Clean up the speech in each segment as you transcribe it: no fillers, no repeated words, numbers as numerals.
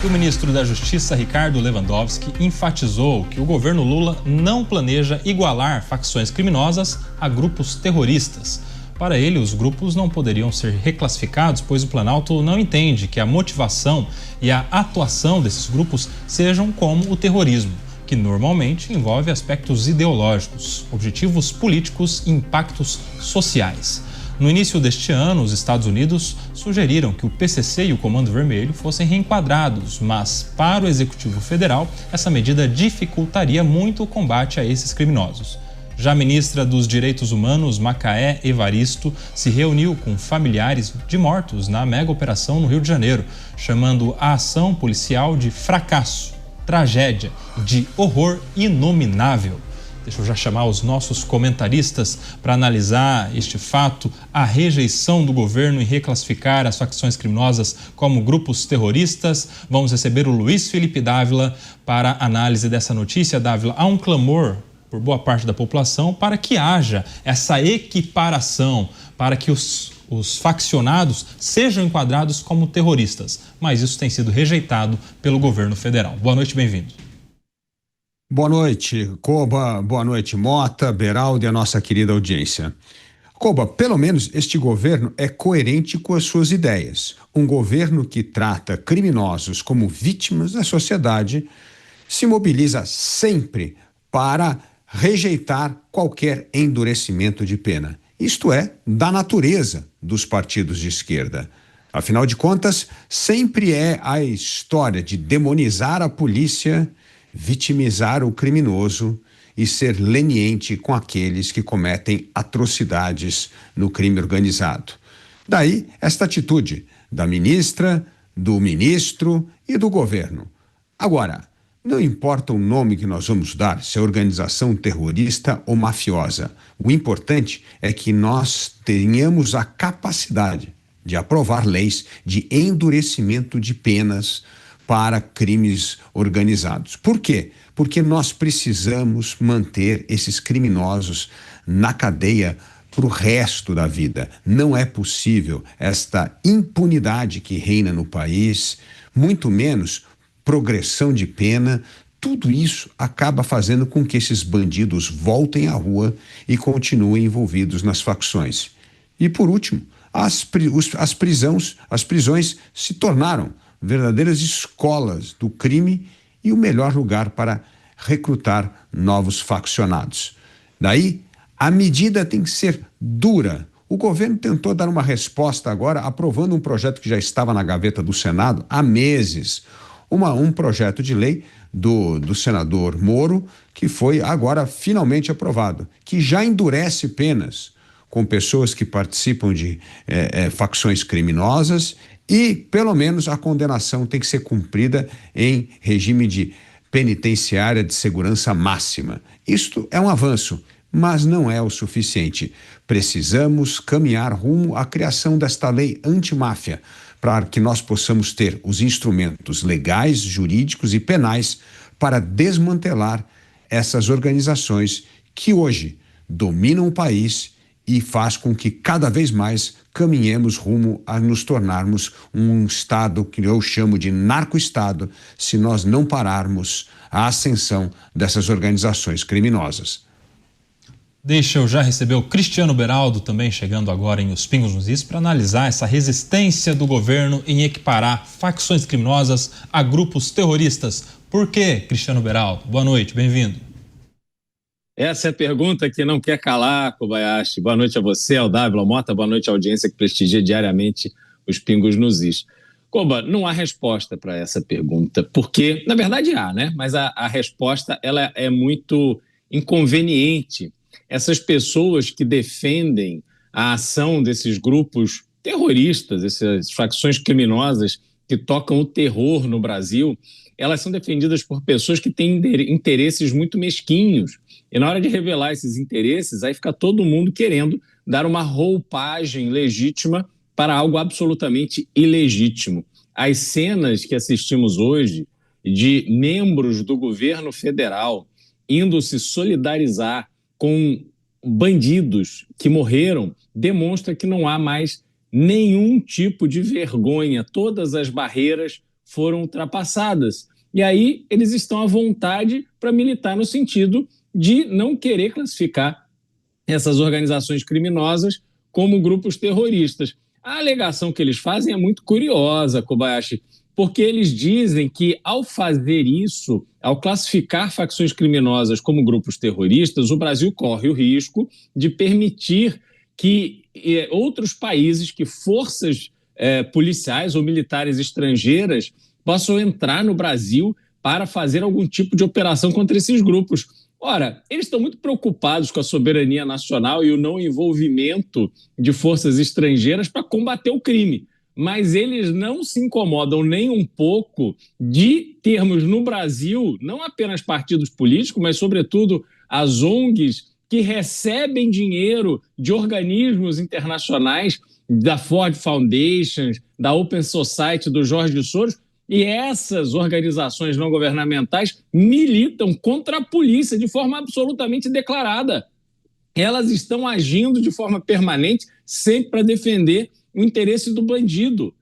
O ministro da Justiça, Ricardo Lewandowski, enfatizou que o governo Lula não planeja igualar facções criminosas a grupos terroristas. Para ele, os grupos não poderiam ser reclassificados, pois o Planalto não entende que a motivação e a atuação desses grupos sejam como o terrorismo, que normalmente envolve aspectos ideológicos, objetivos políticos e impactos sociais. No início deste ano, os Estados Unidos sugeriram que o PCC e o Comando Vermelho fossem reenquadrados, mas para o Executivo Federal, essa medida dificultaria muito o combate a esses criminosos. Já a ministra dos Direitos Humanos, Macaé Evaristo, se reuniu com familiares de mortos na mega operação no Rio de Janeiro, chamando a ação policial de fracasso, tragédia e de horror inominável. Deixa eu já chamar os nossos comentaristas para analisar este fato, a rejeição do governo em reclassificar as facções criminosas como grupos terroristas. Vamos receber o Luiz Felipe Dávila para análise dessa notícia. Dávila, há um clamor por boa parte da população para que haja essa equiparação, para que os faccionados sejam enquadrados como terroristas, mas isso tem sido rejeitado pelo governo federal. Boa noite, bem-vindo. Boa noite, Koba, boa noite, Mota, Beraldo e a nossa querida audiência. Koba, pelo menos este governo é coerente com as suas ideias. Um governo que trata criminosos como vítimas da sociedade se mobiliza sempre para rejeitar qualquer endurecimento de pena. Isto é, da natureza dos partidos de esquerda. Afinal de contas, sempre é a história de demonizar a polícia, vitimizar o criminoso e ser leniente com aqueles que cometem atrocidades no crime organizado. Daí esta atitude da ministra, do ministro e do governo. Agora, não importa o nome que nós vamos dar, se é organização terrorista ou mafiosa. O importante é que nós tenhamos a capacidade de aprovar leis de endurecimento de penas para crimes organizados. Por quê? Porque nós precisamos manter esses criminosos na cadeia para o resto da vida. Não é possível esta impunidade que reina no país, muito menos progressão de pena. Tudo isso acaba fazendo com que esses bandidos voltem à rua e continuem envolvidos nas facções. E por último, as prisões se tornaram verdadeiras escolas do crime e o melhor lugar para recrutar novos faccionados. Daí, a medida tem que ser dura. O governo tentou dar uma resposta agora, aprovando um projeto que já estava na gaveta do Senado há meses. Um projeto de lei do senador Moro, que foi agora finalmente aprovado, que já endurece penas com pessoas que participam de facções criminosas. E, pelo menos, a condenação tem que ser cumprida em regime de penitenciária de segurança máxima. Isto é um avanço, mas não é o suficiente. Precisamos caminhar rumo à criação desta lei antimáfia, para que nós possamos ter os instrumentos legais, jurídicos e penais para desmantelar essas organizações que hoje dominam o país e faz com que cada vez mais caminhemos rumo a nos tornarmos um Estado que eu chamo de narco-Estado, se nós não pararmos a ascensão dessas organizações criminosas. Deixa eu já receber o Cristiano Beraldo, também chegando agora em Os Pingos nos Is, para analisar essa resistência do governo em equiparar facções criminosas a grupos terroristas. Por quê, Cristiano Beraldo? Boa noite, bem-vindo. Essa é a pergunta que não quer calar, Kobayashi. Boa noite a você, ao Dávila, ao Mota, boa noite à audiência que prestigia diariamente Os Pingos nos Is. Koba, não há resposta para essa pergunta, porque, na verdade há, né? Mas a resposta ela é muito inconveniente. Essas pessoas que defendem a ação desses grupos terroristas, essas facções criminosas que tocam o terror no Brasil, elas são defendidas por pessoas que têm interesses muito mesquinhos. E na hora de revelar esses interesses, aí fica todo mundo querendo dar uma roupagem legítima para algo absolutamente ilegítimo. As cenas que assistimos hoje de membros do governo federal indo se solidarizar com bandidos que morreram demonstra que não há mais nenhum tipo de vergonha. Todas as barreiras foram ultrapassadas. E aí eles estão à vontade para militar no sentido de não querer classificar essas organizações criminosas como grupos terroristas. A alegação que eles fazem é muito curiosa, Kobayashi, porque eles dizem que, ao fazer isso, ao classificar facções criminosas como grupos terroristas, o Brasil corre o risco de permitir que outros países, que forças policiais ou militares estrangeiras possam entrar no Brasil para fazer algum tipo de operação contra esses grupos. Ora, eles estão muito preocupados com a soberania nacional e o não envolvimento de forças estrangeiras para combater o crime, mas eles não se incomodam nem um pouco de termos no Brasil não apenas partidos políticos, mas, sobretudo, as ONGs que recebem dinheiro de organismos internacionais, da Ford Foundation, da Open Society, do Jorge Soros. E essas organizações não governamentais militam contra a polícia de forma absolutamente declarada. Elas estão agindo de forma permanente, sempre para defender o interesse do bandido.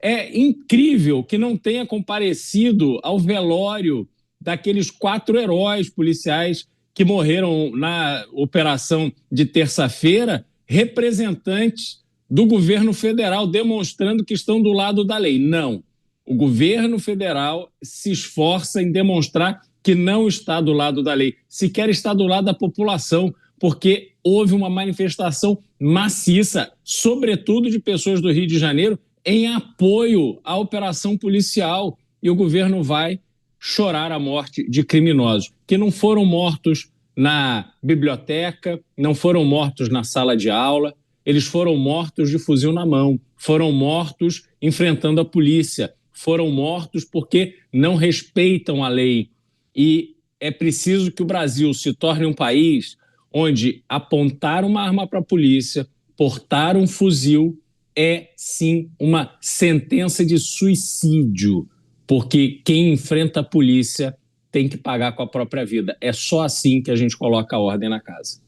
É incrível que não tenha comparecido ao velório daqueles 4 heróis policiais que morreram na operação de terça-feira, representantes do governo federal, demonstrando que estão do lado da lei. Não. O governo federal se esforça em demonstrar que não está do lado da lei, sequer está do lado da população, porque houve uma manifestação maciça, sobretudo de pessoas do Rio de Janeiro, em apoio à operação policial. E o governo vai chorar a morte de criminosos, que não foram mortos na biblioteca, não foram mortos na sala de aula, eles foram mortos de fuzil na mão, foram mortos enfrentando a polícia, foram mortos porque não respeitam a lei. E é preciso que o Brasil se torne um país onde apontar uma arma para a polícia, portar um fuzil, é sim uma sentença de suicídio, porque quem enfrenta a polícia tem que pagar com a própria vida. É só assim que a gente coloca a ordem na casa.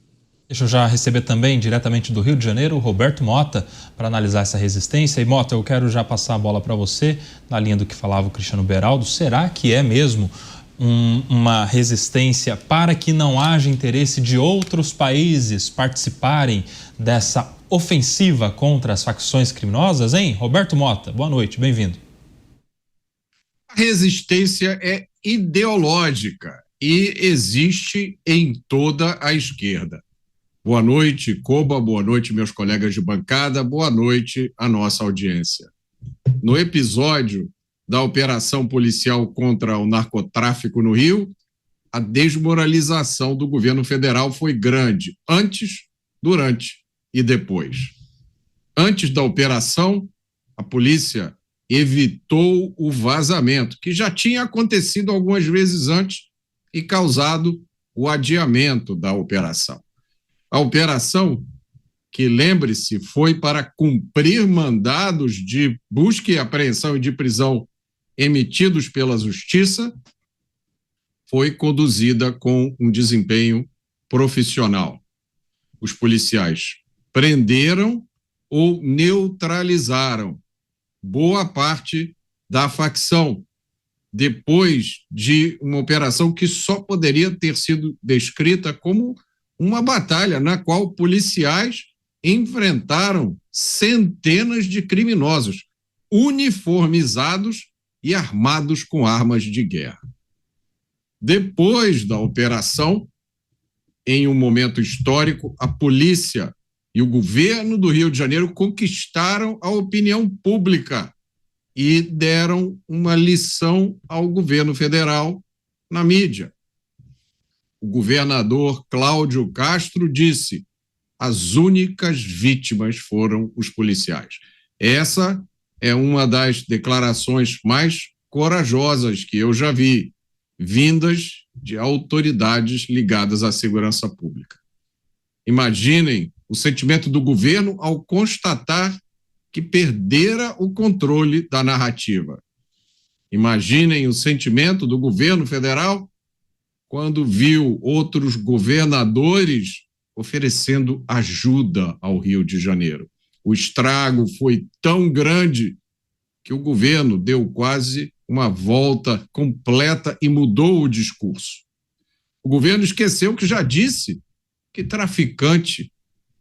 Deixa eu já receber também, diretamente do Rio de Janeiro, o Roberto Mota, para analisar essa resistência. E, Mota, eu quero já passar a bola para você, na linha do que falava o Cristiano Beraldo. Será que é mesmo uma resistência para que não haja interesse de outros países participarem dessa ofensiva contra as facções criminosas, hein? Roberto Mota, boa noite, bem-vindo. A resistência é ideológica e existe em toda a esquerda. Boa noite, Koba, boa noite, meus colegas de bancada, boa noite à nossa audiência. No episódio da operação policial contra o narcotráfico no Rio, a desmoralização do governo federal foi grande, antes, durante e depois. Antes da operação, a polícia evitou o vazamento, que já tinha acontecido algumas vezes antes e causado o adiamento da operação. A operação, que, lembre-se, foi para cumprir mandados de busca e apreensão e de prisão emitidos pela Justiça, foi conduzida com um desempenho profissional. Os policiais prenderam ou neutralizaram boa parte da facção, depois de uma operação que só poderia ter sido descrita como uma batalha na qual policiais enfrentaram centenas de criminosos uniformizados e armados com armas de guerra. Depois da operação, em um momento histórico, a polícia e o governo do Rio de Janeiro conquistaram a opinião pública e deram uma lição ao governo federal na mídia. O governador Cláudio Castro disse: as únicas vítimas foram os policiais. Essa é uma das declarações mais corajosas que eu já vi, vindas de autoridades ligadas à segurança pública. Imaginem o sentimento do governo ao constatar que perdera o controle da narrativa. Imaginem o sentimento do governo federal quando viu outros governadores oferecendo ajuda ao Rio de Janeiro. O estrago foi tão grande que o governo deu quase uma volta completa e mudou o discurso. O governo esqueceu que já disse que traficante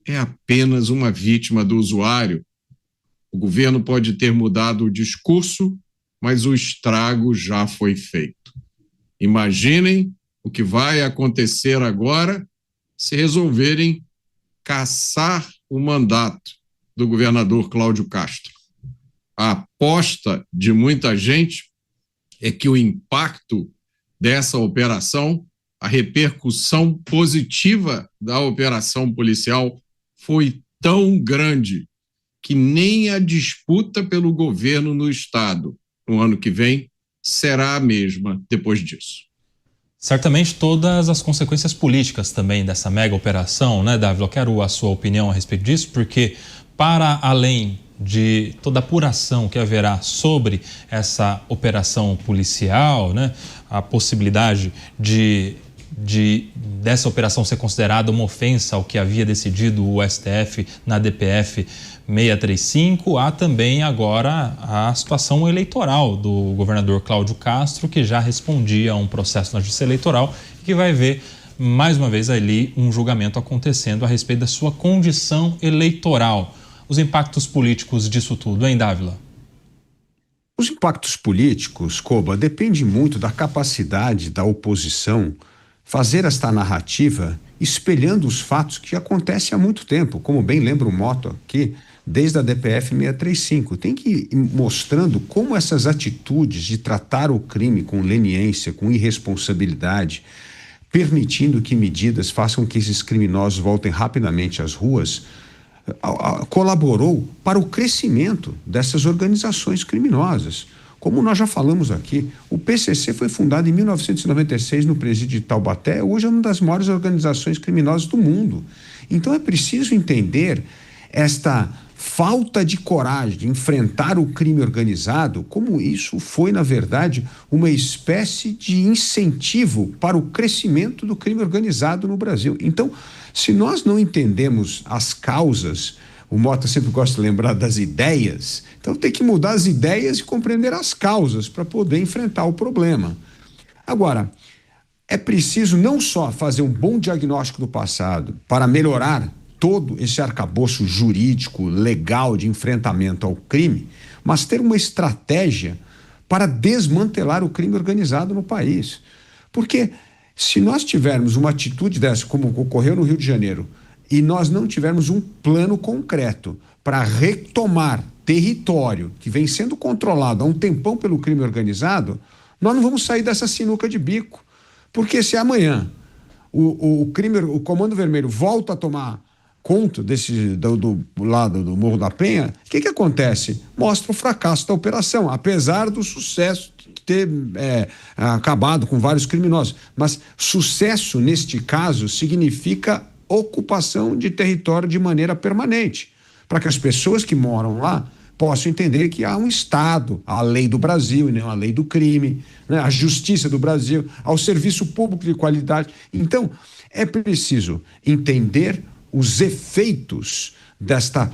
é apenas uma vítima do usuário. O governo pode ter mudado o discurso, mas o estrago já foi feito. Imaginem o que vai acontecer agora se resolverem cassar o mandato do governador Cláudio Castro. A aposta de muita gente é que o impacto dessa operação, a repercussão positiva da operação policial foi tão grande que nem a disputa pelo governo no Estado no ano que vem será a mesma depois disso. Certamente todas as consequências políticas também dessa mega operação, né, Davi? Eu quero a sua opinião a respeito disso, porque para além de toda a apuração que haverá sobre essa operação policial, né, a possibilidade dessa operação ser considerada uma ofensa ao que havia decidido o STF na DPF 635, há também agora a situação eleitoral do governador Cláudio Castro, que já respondia a um processo na Justiça Eleitoral e que vai ver mais uma vez ali um julgamento acontecendo a respeito da sua condição eleitoral. Os impactos políticos disso tudo, hein, Dávila? Os impactos políticos, Koba, depende muito da capacidade da oposição fazer esta narrativa espelhando os fatos que acontecem há muito tempo, como bem lembra o Mota aqui, desde a DPF 635. Tem que ir mostrando como essas atitudes de tratar o crime com leniência, com irresponsabilidade, permitindo que medidas façam que esses criminosos voltem rapidamente às ruas, colaborou para o crescimento dessas organizações criminosas. Como nós já falamos aqui, o PCC foi fundado em 1996 no presídio de Taubaté, hoje é uma das maiores organizações criminosas do mundo. Então é preciso entender esta falta de coragem de enfrentar o crime organizado, como isso foi, na verdade, uma espécie de incentivo para o crescimento do crime organizado no Brasil. Então, se nós não entendemos as causas, o Mota sempre gosta de lembrar das ideias, então tem que mudar as ideias e compreender as causas para poder enfrentar o problema. Agora, é preciso não só fazer um bom diagnóstico do passado para melhorar todo esse arcabouço jurídico, legal de enfrentamento ao crime, mas ter uma estratégia para desmantelar o crime organizado no país. Porque se nós tivermos uma atitude dessa, como ocorreu no Rio de Janeiro, e nós não tivermos um plano concreto para retomar território que vem sendo controlado há um tempão pelo crime organizado, nós não vamos sair dessa sinuca de bico. Porque se amanhã o Comando Vermelho volta a tomar conta do lado do Morro da Penha, o que acontece? Mostra o fracasso da operação, apesar do sucesso de ter acabado com vários criminosos. Mas sucesso, neste caso, significa ocupação de território de maneira permanente, para que as pessoas que moram lá possam entender que há um Estado, a lei do Brasil e não a lei do crime, né? A justiça do Brasil, ao serviço público de qualidade. Então, é preciso entender os efeitos desta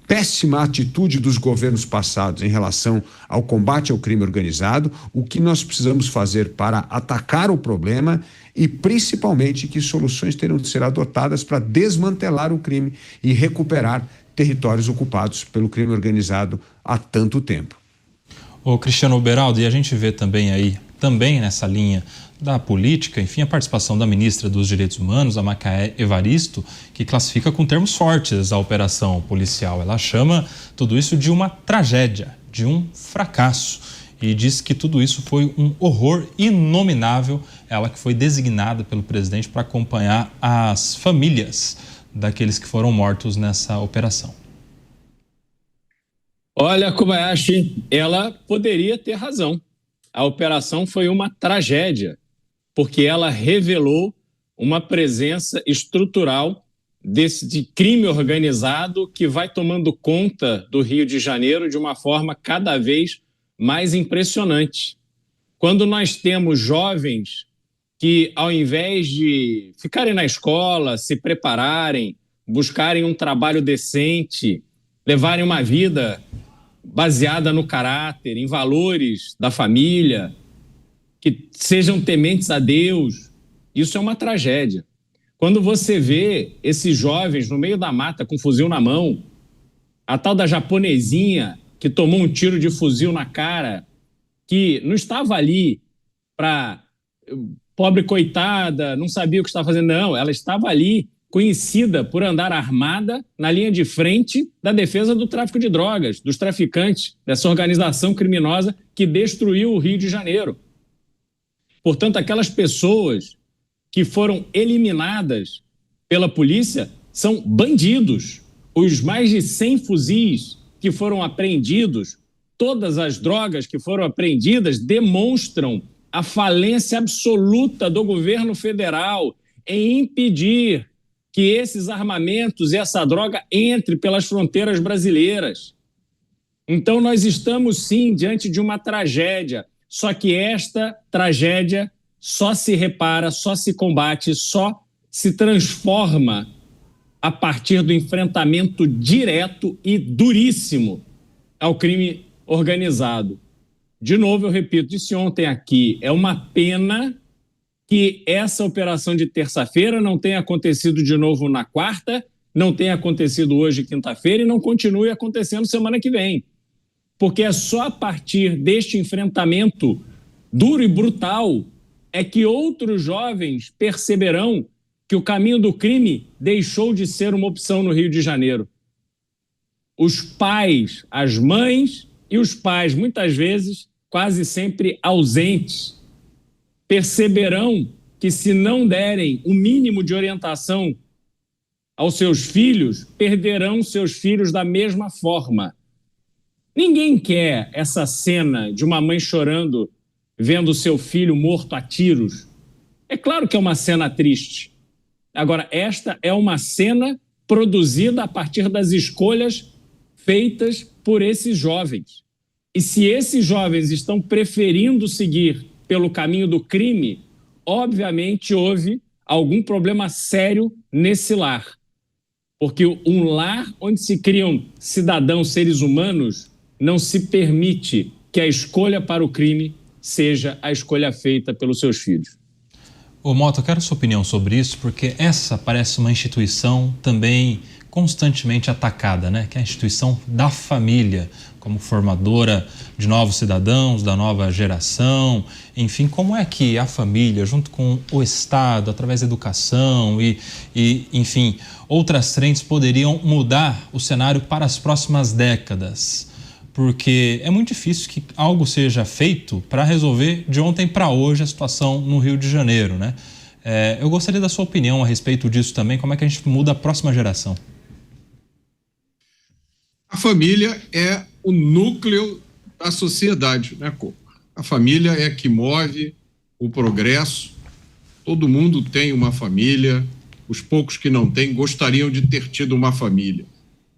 péssima atitude dos governos passados em relação ao combate ao crime organizado, o que nós precisamos fazer para atacar o problema e, principalmente, que soluções terão de ser adotadas para desmantelar o crime e recuperar territórios ocupados pelo crime organizado há tanto tempo. Ô Cristiano Beraldo, e a gente vê também aí, também nessa linha da política, enfim, a participação da ministra dos Direitos Humanos, a Macaé Evaristo, que classifica com termos fortes a operação policial. Ela chama tudo isso de uma tragédia, de um fracasso, e diz que tudo isso foi um horror inominável. Ela que foi designada pelo presidente para acompanhar as famílias daqueles que foram mortos nessa operação. Olha, Kobayashi, ela poderia ter razão. A operação foi uma tragédia, porque ela revelou uma presença estrutural de crime organizado que vai tomando conta do Rio de Janeiro de uma forma cada vez mais impressionante. Quando nós temos jovens que, ao invés de ficarem na escola, se prepararem, buscarem um trabalho decente, levarem uma vida baseada no caráter, em valores da família, que sejam tementes a Deus. Isso é uma tragédia. Quando você vê esses jovens no meio da mata com fuzil na mão, a tal da japonesinha que tomou um tiro de fuzil na cara, que não estava ali para pobre coitada, não sabia o que estava fazendo, não, ela estava ali conhecida por andar armada na linha de frente da defesa do tráfico de drogas, dos traficantes, dessa organização criminosa que destruiu o Rio de Janeiro. Portanto, aquelas pessoas que foram eliminadas pela polícia são bandidos. Os mais de 100 fuzis que foram apreendidos, todas as drogas que foram apreendidas demonstram a falência absoluta do governo federal em impedir que esses armamentos e essa droga entre pelas fronteiras brasileiras. Então, nós estamos, sim, diante de uma tragédia, só que esta tragédia só se repara, só se combate, só se transforma a partir do enfrentamento direto e duríssimo ao crime organizado. De novo, eu repito, disse ontem aqui, é uma pena que essa operação de terça-feira não tenha acontecido de novo na quarta, não tenha acontecido hoje, quinta-feira, e não continue acontecendo semana que vem. Porque é só a partir deste enfrentamento duro e brutal é que outros jovens perceberão que o caminho do crime deixou de ser uma opção no Rio de Janeiro. Os pais, as mães e os pais, muitas vezes, quase sempre ausentes, perceberão que, se não derem o mínimo de orientação aos seus filhos, perderão seus filhos da mesma forma. Ninguém quer essa cena de uma mãe chorando vendo seu filho morto a tiros. É claro que é uma cena triste. Agora, esta é uma cena produzida a partir das escolhas feitas por esses jovens. E se esses jovens estão preferindo seguir pelo caminho do crime, obviamente houve algum problema sério nesse lar. Porque um lar onde se criam cidadãos, seres humanos, não se permite que a escolha para o crime seja a escolha feita pelos seus filhos. Ô Mota, eu quero a sua opinião sobre isso, porque essa parece uma instituição também constantemente atacada, né? Que é a instituição da família, como formadora de novos cidadãos, da nova geração. Enfim, como é que a família, junto com o Estado, através da educação e enfim, outras frentes, poderiam mudar o cenário para as próximas décadas? Porque é muito difícil que algo seja feito para resolver de ontem para hoje a situação no Rio de Janeiro, né? Eu gostaria da sua opinião a respeito disso também, como é que a gente muda a próxima geração? A família é o núcleo da sociedade, né, Coco? A família é que move o progresso. Todo mundo tem uma família, os poucos que não têm gostariam de ter tido uma família.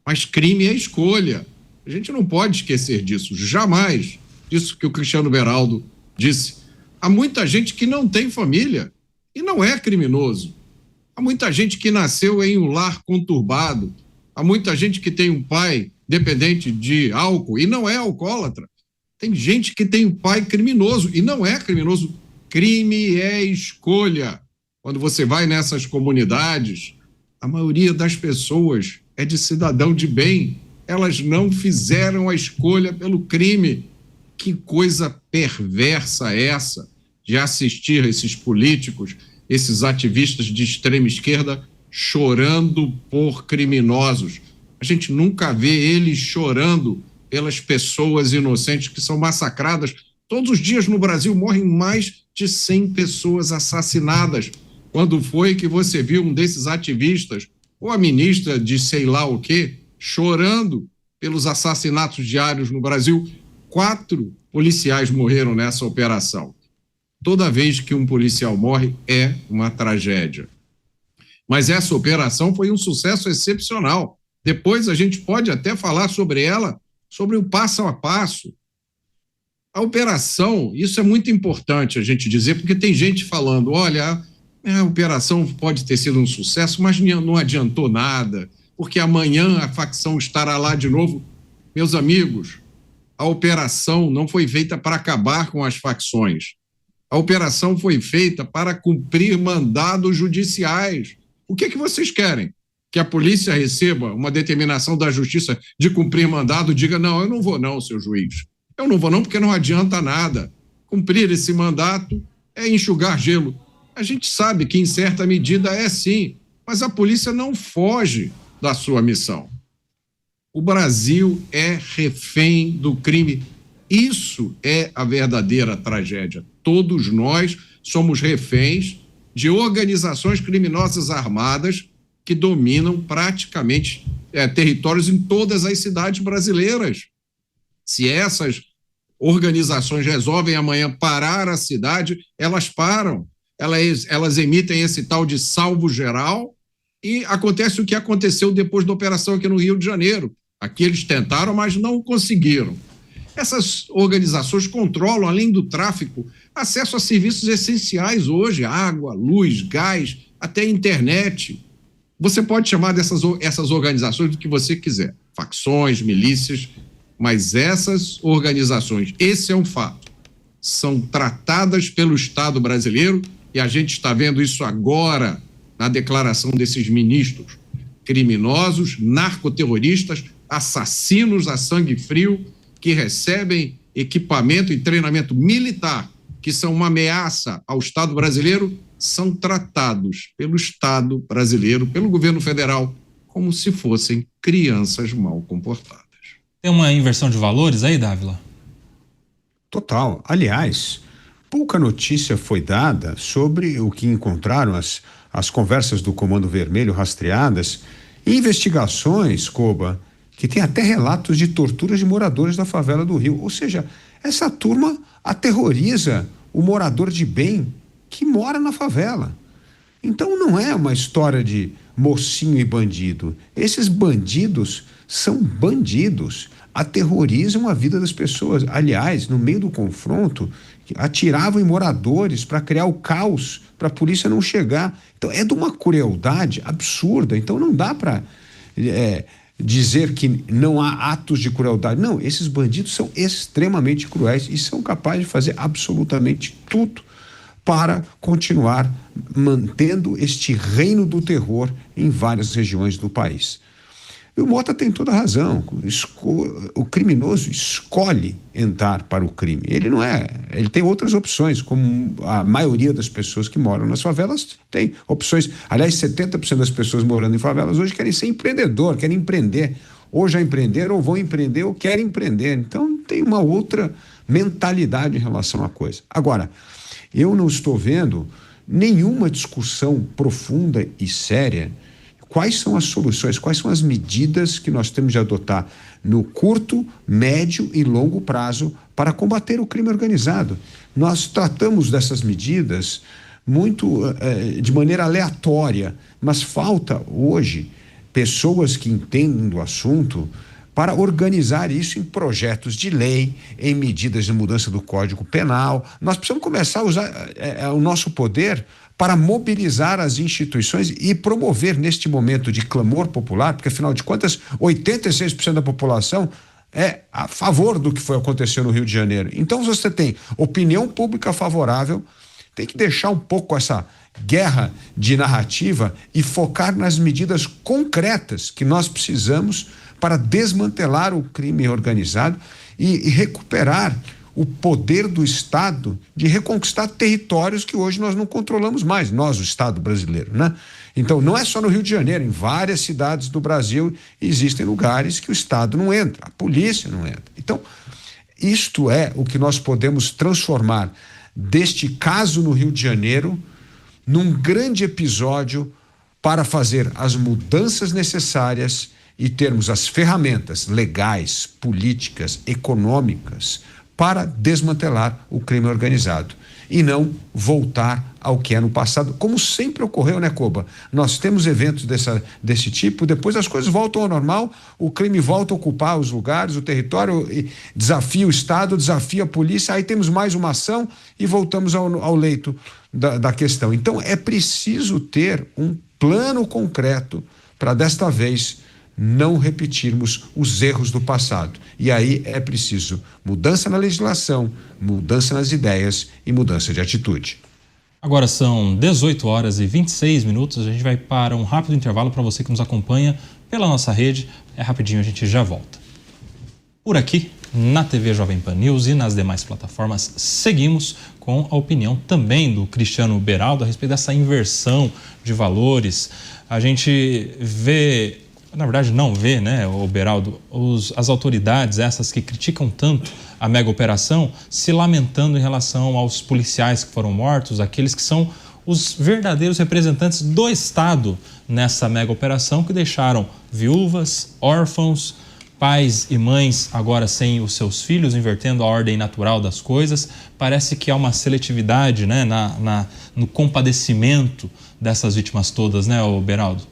Mas crime é escolha. A gente não pode esquecer disso, jamais. Isso que o Cristiano Beraldo disse. Há muita gente que não tem família e não é criminoso. Há muita gente que nasceu em um lar conturbado. Há muita gente que tem um pai dependente de álcool e não é alcoólatra. Tem gente que tem um pai criminoso e não é criminoso. Crime é escolha. Quando você vai nessas comunidades, a maioria das pessoas é de cidadão de bem. Elas não fizeram a escolha pelo crime. Que coisa perversa é essa de assistir esses políticos, esses ativistas de extrema esquerda chorando por criminosos. A gente nunca vê eles chorando pelas pessoas inocentes que são massacradas. Todos os dias no Brasil morrem mais de 100 pessoas assassinadas. Quando foi que você viu um desses ativistas, ou a ministra de sei lá o quê, chorando pelos assassinatos diários no Brasil? 4 policiais morreram nessa operação. Toda vez que um policial morre é uma tragédia. Mas essa operação foi um sucesso excepcional. Depois a gente pode até falar sobre ela, sobre o passo a passo. A operação, isso é muito importante a gente dizer, porque tem gente falando, olha, a operação pode ter sido um sucesso, mas não adiantou nada, porque amanhã a facção estará lá de novo. Meus amigos, a operação não foi feita para acabar com as facções. A operação foi feita para cumprir mandados judiciais. O que vocês querem? Que a polícia receba uma determinação da justiça de cumprir mandado, diga, não, eu não vou não, seu juiz. Eu não vou não, porque não adianta nada. Cumprir esse mandato é enxugar gelo. A gente sabe que, em certa medida, é sim, mas a polícia não foge da sua missão. O Brasil é refém do crime. Isso é a verdadeira tragédia. Todos nós somos reféns de organizações criminosas armadas que dominam praticamente territórios em todas as cidades brasileiras. Se essas organizações resolvem amanhã parar a cidade, elas param. Elas emitem esse tal de salvo geral e acontece o que aconteceu depois da operação aqui no Rio de Janeiro. Aqui eles tentaram, mas não conseguiram. Essas organizações controlam, além do tráfico, acesso a serviços essenciais hoje, água, luz, gás, até internet. Você pode chamar essas organizações do que você quiser, facções, milícias, mas essas organizações, esse é um fato, são tratadas pelo Estado brasileiro e a gente está vendo isso agora na declaração desses ministros, criminosos, narcoterroristas, assassinos a sangue frio, que recebem equipamento e treinamento militar, que são uma ameaça ao Estado brasileiro, são tratados pelo Estado brasileiro, pelo governo federal, como se fossem crianças mal comportadas. Tem uma inversão de valores aí, Dávila? Total. Aliás, pouca notícia foi dada sobre o que encontraram as conversas do Comando Vermelho rastreadas e investigações, Coba, que tem até relatos de torturas de moradores da favela do Rio. Ou seja, essa turma aterroriza o morador de bem que mora na favela. Então não é uma história de mocinho e bandido. Esses bandidos são bandidos, aterrorizam a vida das pessoas. Aliás, no meio do confronto, atiravam em moradores para criar o caos, para a polícia não chegar. Então é de uma crueldade absurda. Então não dá para dizer que não há atos de crueldade. Não, esses bandidos são extremamente cruéis e são capazes de fazer absolutamente tudo para continuar mantendo este reino do terror em várias regiões do país. E o Mota tem toda a razão. O criminoso escolhe entrar para o crime. Ele tem outras opções, como a maioria das pessoas que moram nas favelas tem opções. Aliás, 70% das pessoas morando em favelas hoje querem ser empreendedor, querem empreender. Ou já empreenderam, ou vão empreender, ou querem empreender. Então, tem uma outra mentalidade em relação à coisa. Agora, eu não estou vendo nenhuma discussão profunda e séria. Quais são as soluções, quais são as medidas que nós temos de adotar no curto, médio e longo prazo para combater o crime organizado? Nós tratamos dessas medidas de maneira aleatória, mas falta hoje pessoas que entendem do assunto para organizar isso em projetos de lei, em medidas de mudança do Código Penal. Nós precisamos começar a usar o nosso poder para mobilizar as instituições e promover neste momento de clamor popular, porque afinal de contas 86% da população é a favor do que aconteceu no Rio de Janeiro. Então você tem opinião pública favorável, tem que deixar um pouco essa guerra de narrativa e focar nas medidas concretas que nós precisamos para desmantelar o crime organizado e recuperar o poder do Estado de reconquistar territórios que hoje nós não controlamos mais, nós, o Estado brasileiro, né? Então, não é só no Rio de Janeiro, em várias cidades do Brasil existem lugares que o Estado não entra, a polícia não entra. Então, isto é o que nós podemos transformar deste caso no Rio de Janeiro num grande episódio para fazer as mudanças necessárias e termos as ferramentas legais, políticas, econômicas para desmantelar o crime organizado e não voltar ao que é no passado, como sempre ocorreu, né, Coba? Nós temos eventos desse tipo, depois as coisas voltam ao normal, o crime volta a ocupar os lugares, o território, desafia o Estado, desafia a polícia, aí temos mais uma ação e voltamos ao leito da questão. Então é preciso ter um plano concreto para desta vez não repetirmos os erros do passado. E aí é preciso mudança na legislação, mudança nas ideias e mudança de atitude. Agora são 18 horas e 26 minutos. A gente vai para um rápido intervalo para você que nos acompanha pela nossa rede. É rapidinho, a gente já volta. Por aqui, na TV Jovem Pan News e nas demais plataformas, seguimos com a opinião também do Cristiano Beraldo a respeito dessa inversão de valores. A gente vê, na verdade não vê, né, o Beraldo, as autoridades, essas que criticam tanto a mega operação, se lamentando em relação aos policiais que foram mortos, aqueles que são os verdadeiros representantes do Estado nessa mega operação, que deixaram viúvas, órfãos, pais e mães agora sem os seus filhos, invertendo a ordem natural das coisas. Parece que há uma seletividade, né, no compadecimento dessas vítimas todas, né, Beraldo?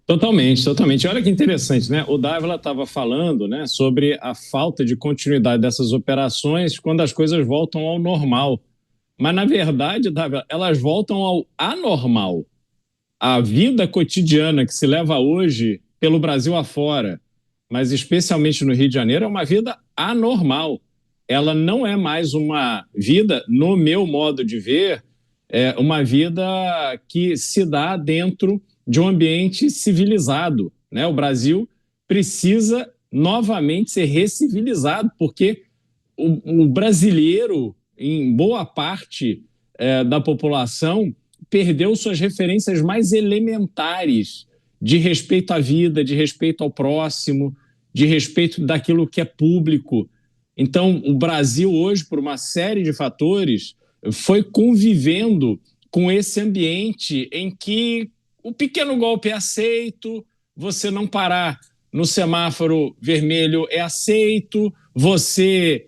Totalmente, totalmente. Olha que interessante, né? O Dávila estava falando, né, sobre a falta de continuidade dessas operações quando as coisas voltam ao normal. Mas, na verdade, Dávila, elas voltam ao anormal. A vida cotidiana que se leva hoje pelo Brasil afora, mas especialmente no Rio de Janeiro, é uma vida anormal. Ela não é mais uma vida, no meu modo de ver, uma vida que se dá dentro de um ambiente civilizado, né? O Brasil precisa novamente ser recivilizado, porque o brasileiro, em boa parte da população, perdeu suas referências mais elementares de respeito à vida, de respeito ao próximo, de respeito daquilo que é público. Então, o Brasil hoje, por uma série de fatores, foi convivendo com esse ambiente em que o pequeno golpe é aceito, você não parar no semáforo vermelho é aceito, você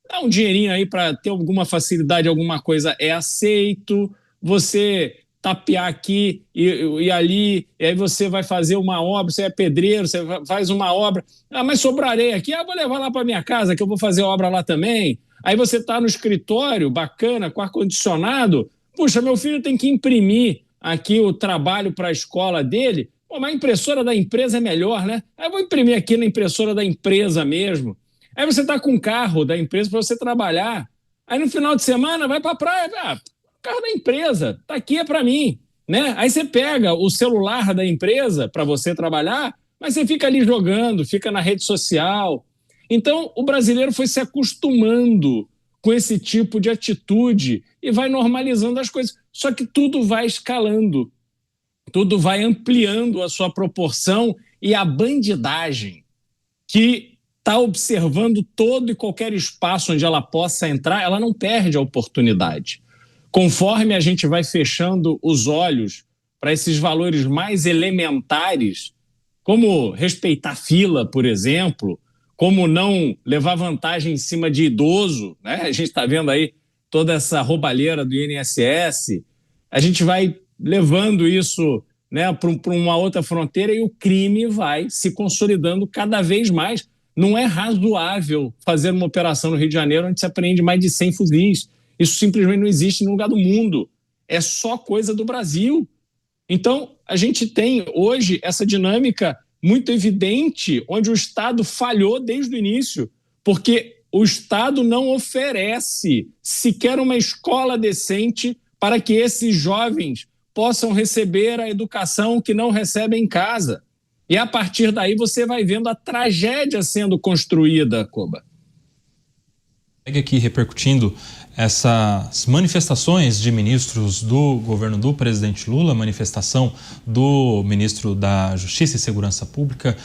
dá um dinheirinho aí para ter alguma facilidade, alguma coisa é aceito, você tapear aqui e ali, e aí você vai fazer uma obra, você é pedreiro, você faz uma obra, mas sobrou areia aqui, vou levar lá para minha casa que eu vou fazer obra lá também. Aí você está no escritório, bacana, com ar-condicionado, puxa, meu filho tem que imprimir aqui o trabalho para a escola dele, mas a impressora da empresa é melhor, né? Aí eu vou imprimir aqui na impressora da empresa mesmo. Aí você está com o carro da empresa para você trabalhar, aí no final de semana vai para a praia, carro da empresa, tá aqui, é para mim, né? Aí você pega o celular da empresa para você trabalhar, mas você fica ali jogando, fica na rede social. Então, o brasileiro foi se acostumando com esse tipo de atitude e vai normalizando as coisas. Só que tudo vai escalando, tudo vai ampliando a sua proporção e a bandidagem que está observando todo e qualquer espaço onde ela possa entrar, ela não perde a oportunidade. Conforme a gente vai fechando os olhos para esses valores mais elementares, como respeitar fila, por exemplo, como não levar vantagem em cima de idoso, né? A gente está vendo aí toda essa roubalheira do INSS, a gente vai levando isso, né, para uma outra fronteira e o crime vai se consolidando cada vez mais. Não é razoável fazer uma operação no Rio de Janeiro onde se apreende mais de 100 fuzis. Isso simplesmente não existe em nenhum lugar do mundo. É só coisa do Brasil. Então, a gente tem hoje essa dinâmica muito evidente, onde o Estado falhou desde o início, porque o Estado não oferece sequer uma escola decente para que esses jovens possam receber a educação que não recebem em casa. E a partir daí você vai vendo a tragédia sendo construída, Koba. Segue aqui repercutindo essas manifestações de ministros do governo do presidente Lula, manifestação do ministro da Justiça e Segurança Pública,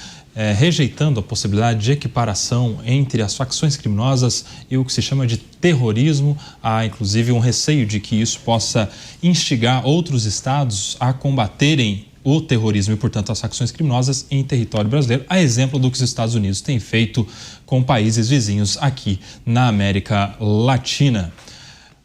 rejeitando a possibilidade de equiparação entre as facções criminosas e o que se chama de terrorismo. Há, inclusive, um receio de que isso possa instigar outros estados a combaterem o terrorismo e, portanto, as facções criminosas em território brasileiro, a exemplo do que os Estados Unidos têm feito com países vizinhos aqui na América Latina.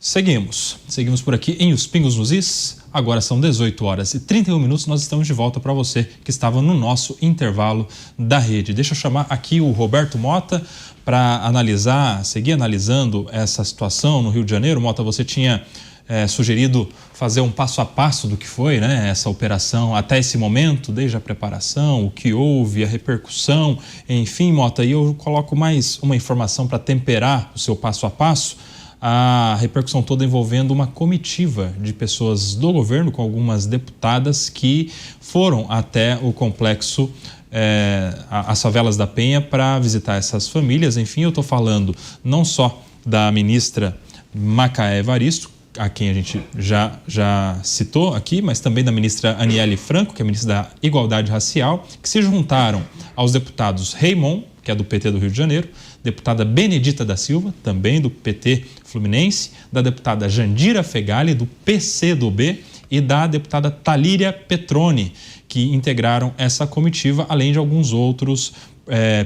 Seguimos por aqui em Os Pingos nos Is. Agora são 18 horas e 31 minutos, nós estamos de volta para você que estava no nosso intervalo da rede. Deixa eu chamar aqui o Roberto Mota para seguir analisando essa situação no Rio de Janeiro. Mota, você tinha sugerido fazer um passo a passo do que foi, né, essa operação até esse momento, desde a preparação, o que houve, a repercussão, enfim, Mota, e eu coloco mais uma informação para temperar o seu passo a passo, a repercussão toda envolvendo uma comitiva de pessoas do governo, com algumas deputadas que foram até o complexo as favelas da Penha para visitar essas famílias. Enfim, eu estou falando não só da ministra Macaé Evaristo, a quem a gente já citou aqui, mas também da ministra Aniele Franco, que é ministra da Igualdade Racial, que se juntaram aos deputados Raymond, que é do PT do Rio de Janeiro, deputada Benedita da Silva, também do PT fluminense, da deputada Jandira Fegali, do PCdoB, e da deputada Talíria Petroni, que integraram essa comitiva, além de alguns outros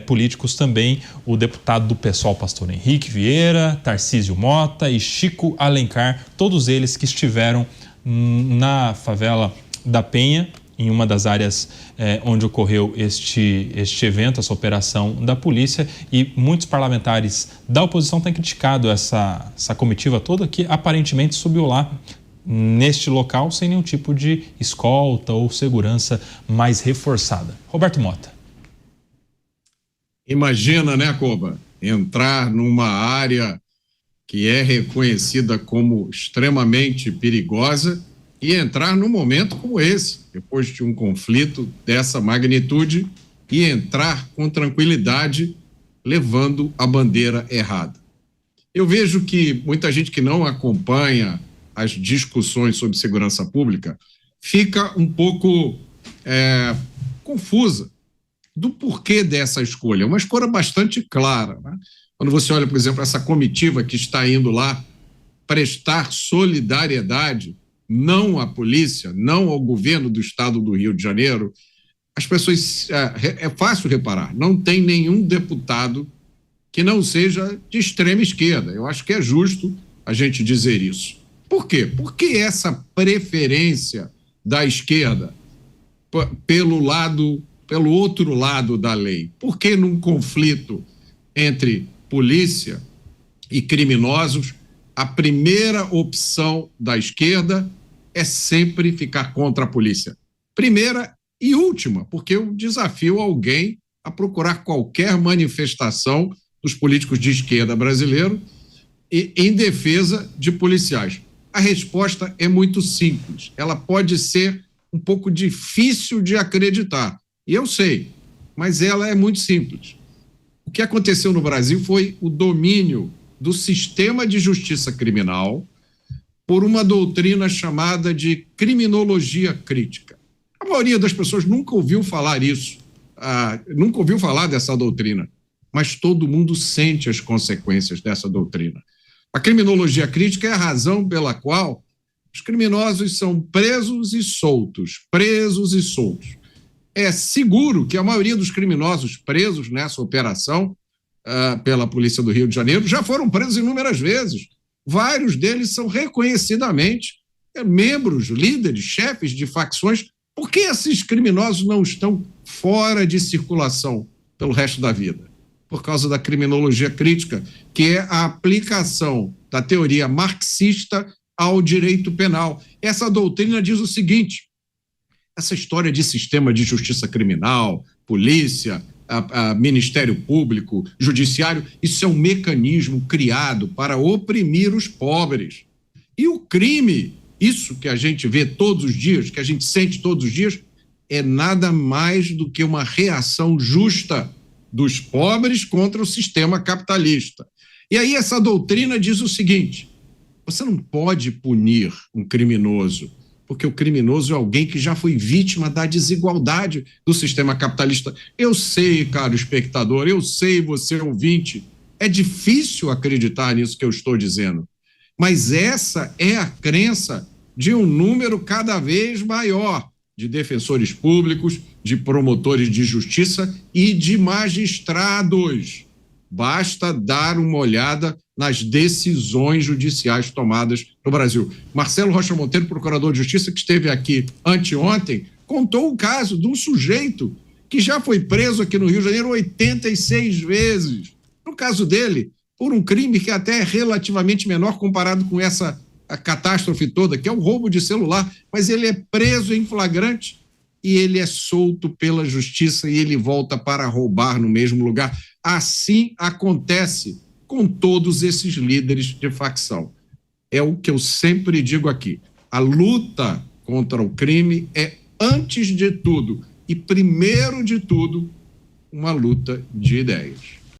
políticos também, o deputado do PSOL, pastor Henrique Vieira, Tarcísio Mota e Chico Alencar, todos eles que estiveram na favela da Penha, em uma das áreas onde ocorreu este evento, essa operação da polícia, e muitos parlamentares da oposição têm criticado essa comitiva toda, que aparentemente subiu lá neste local sem nenhum tipo de escolta ou segurança mais reforçada. Roberto Mota. Imagina, né, Koba, entrar numa área que é reconhecida como extremamente perigosa e entrar num momento como esse, depois de um conflito dessa magnitude, e entrar com tranquilidade, levando a bandeira errada. Eu vejo que muita gente que não acompanha as discussões sobre segurança pública fica um pouco confusa do porquê dessa escolha. É uma escolha bastante clara, né? Quando você olha, por exemplo, essa comitiva que está indo lá prestar solidariedade, não à polícia, não ao governo do estado do Rio de Janeiro, as pessoas, é fácil reparar, não tem nenhum deputado que não seja de extrema esquerda. Eu acho que é justo a gente dizer isso. Por quê? Porque essa preferência da esquerda pelo outro lado da lei? Porque num conflito entre polícia e criminosos, a primeira opção da esquerda é sempre ficar contra a polícia. Primeira e última, porque eu desafio alguém a procurar qualquer manifestação dos políticos de esquerda brasileiros em defesa de policiais. A resposta é muito simples. Ela pode ser um pouco difícil de acreditar, e eu sei, mas ela é muito simples. O que aconteceu no Brasil foi o domínio do sistema de justiça criminal por uma doutrina chamada de criminologia crítica. A maioria das pessoas nunca ouviu falar isso, nunca ouviu falar dessa doutrina, mas todo mundo sente as consequências dessa doutrina. A criminologia crítica é a razão pela qual os criminosos são presos e soltos, presos e soltos. É seguro que a maioria dos criminosos presos nessa operação pela Polícia do Rio de Janeiro já foram presos inúmeras vezes. Vários deles são reconhecidamente membros, líderes, chefes de facções. Por que esses criminosos não estão fora de circulação pelo resto da vida? Por causa da criminologia crítica, que é a aplicação da teoria marxista ao direito penal. Essa doutrina diz o seguinte: essa história de sistema de justiça criminal, polícia, Ministério Público, Judiciário, isso é um mecanismo criado para oprimir os pobres. E o crime, isso que a gente vê todos os dias, que a gente sente todos os dias, é nada mais do que uma reação justa dos pobres contra o sistema capitalista. E aí essa doutrina diz o seguinte: você não pode punir um criminoso, porque o criminoso é alguém que já foi vítima da desigualdade do sistema capitalista. Eu sei, caro espectador, eu sei, você ouvinte, é difícil acreditar nisso que eu estou dizendo, mas essa é a crença de um número cada vez maior de defensores públicos, de promotores de justiça e de magistrados. Basta dar uma olhada nas decisões judiciais tomadas no Brasil. Marcelo Rocha Monteiro, procurador de justiça, que esteve aqui anteontem, contou o caso de um sujeito que já foi preso aqui no Rio de Janeiro 86 vezes. No caso dele, por um crime que até é relativamente menor comparado com essa a catástrofe toda, que é o roubo de celular, mas ele é preso em flagrante e ele é solto pela justiça e ele volta para roubar no mesmo lugar. Assim acontece com todos esses líderes de facção. É o que eu sempre digo aqui. A luta contra o crime é, antes de tudo e primeiro de tudo, uma luta de ideias.